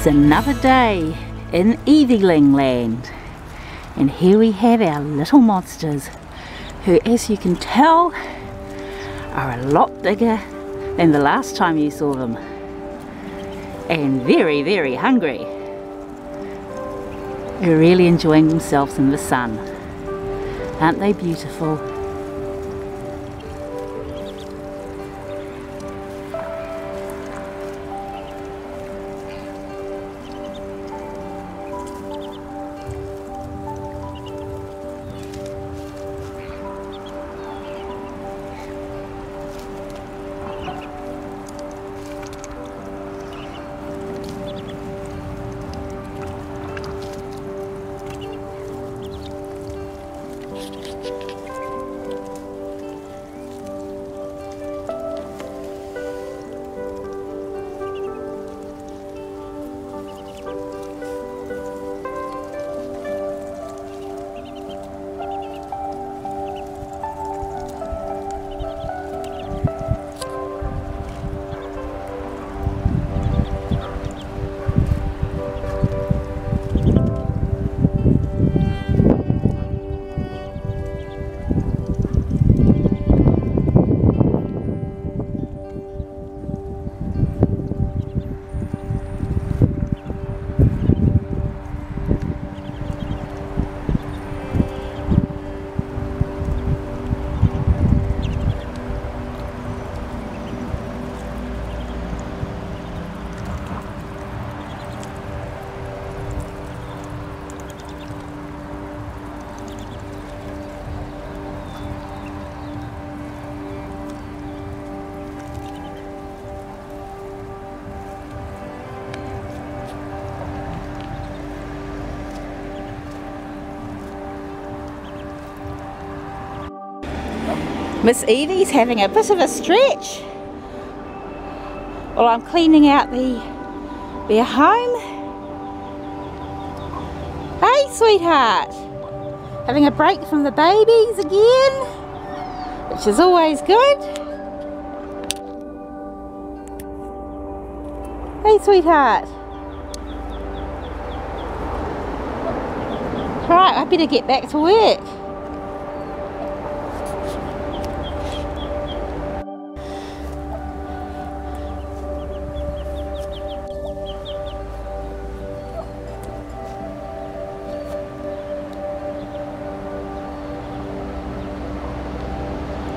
It's another day in Eviling land, and here we have our little monsters who, as you can tell, are a lot bigger than the last time you saw them, and very, very hungry. They're really enjoying themselves in the sun. Aren't they beautiful? Miss Evie's having a bit of a stretch. Well, I'm cleaning out their home. Hey, sweetheart. Having a break from the babies again, which is always good. Hey, sweetheart. Right, I better get back to work.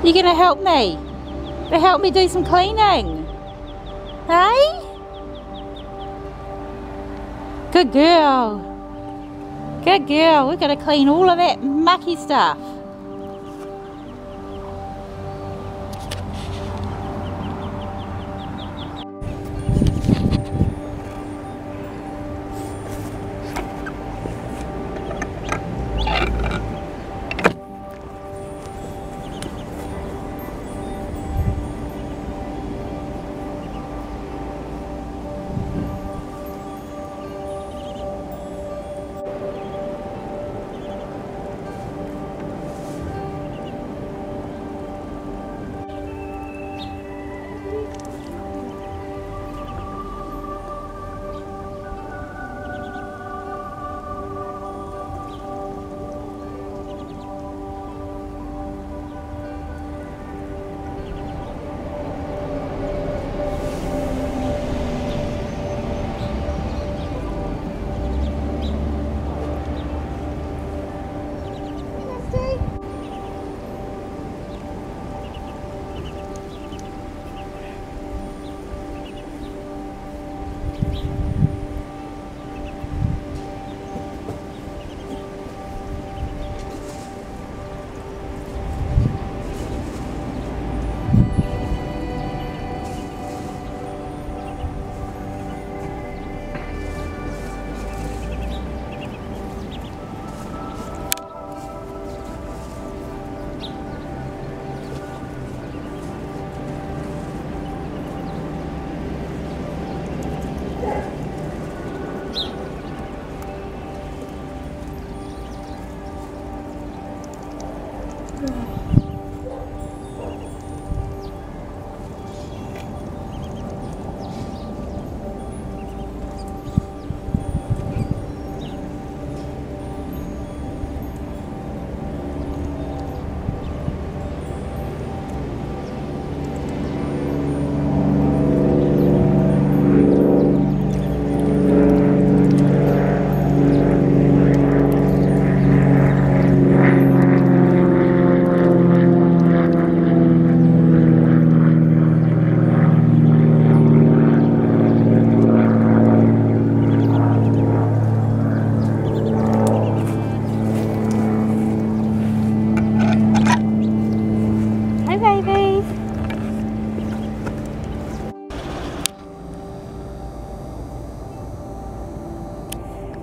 You gonna help me? To help me do some cleaning? Hey? Good girl. Good girl. We've got to clean all of that mucky stuff.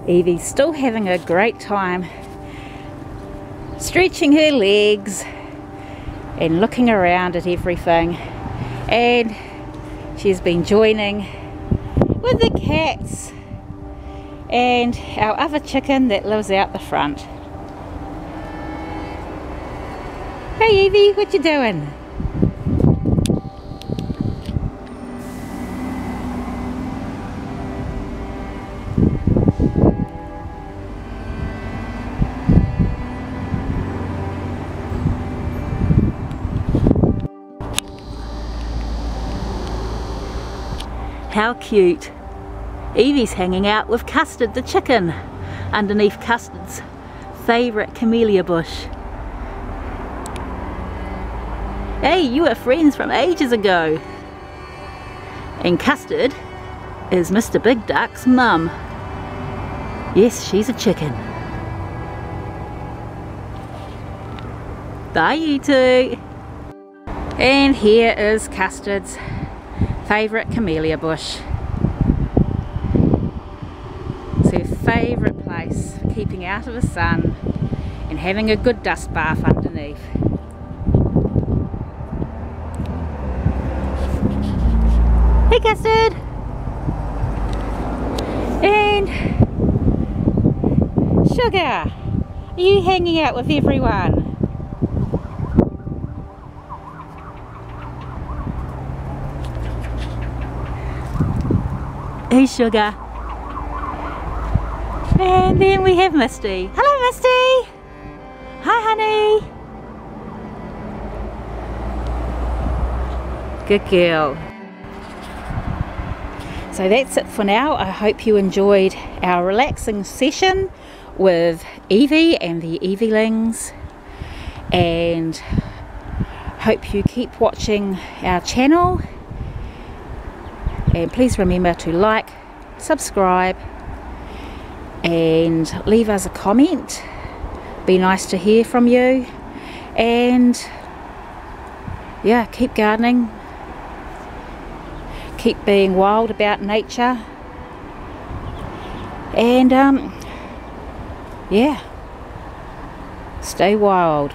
Evie's still having a great time stretching her legs and looking around at everything, and she's been joining with the cats and our other chicken that lives out the front. Hey Evie, what you doing? How cute. Evie's hanging out with Custard the chicken underneath Custard's favourite camellia bush. Hey, you were friends from ages ago. And Custard is Mr. Big Duck's mum. Yes, she's a chicken. Bye you two. And here is Custard's favourite camellia bush. It's her favourite place for keeping out of the sun and having a good dust bath underneath. Hey Custard! And Sugar! Are you hanging out with everyone? Hey Sugar. And then we have Misty. Hello Misty! Hi honey! Good girl. So that's it for now. I hope you enjoyed our relaxing session with Evie and the Evielings, and hope you keep watching our channel. And please remember to like, subscribe, and leave us a comment. Be nice to hear from you. And yeah, keep gardening. Keep being wild about nature. And yeah, stay wild.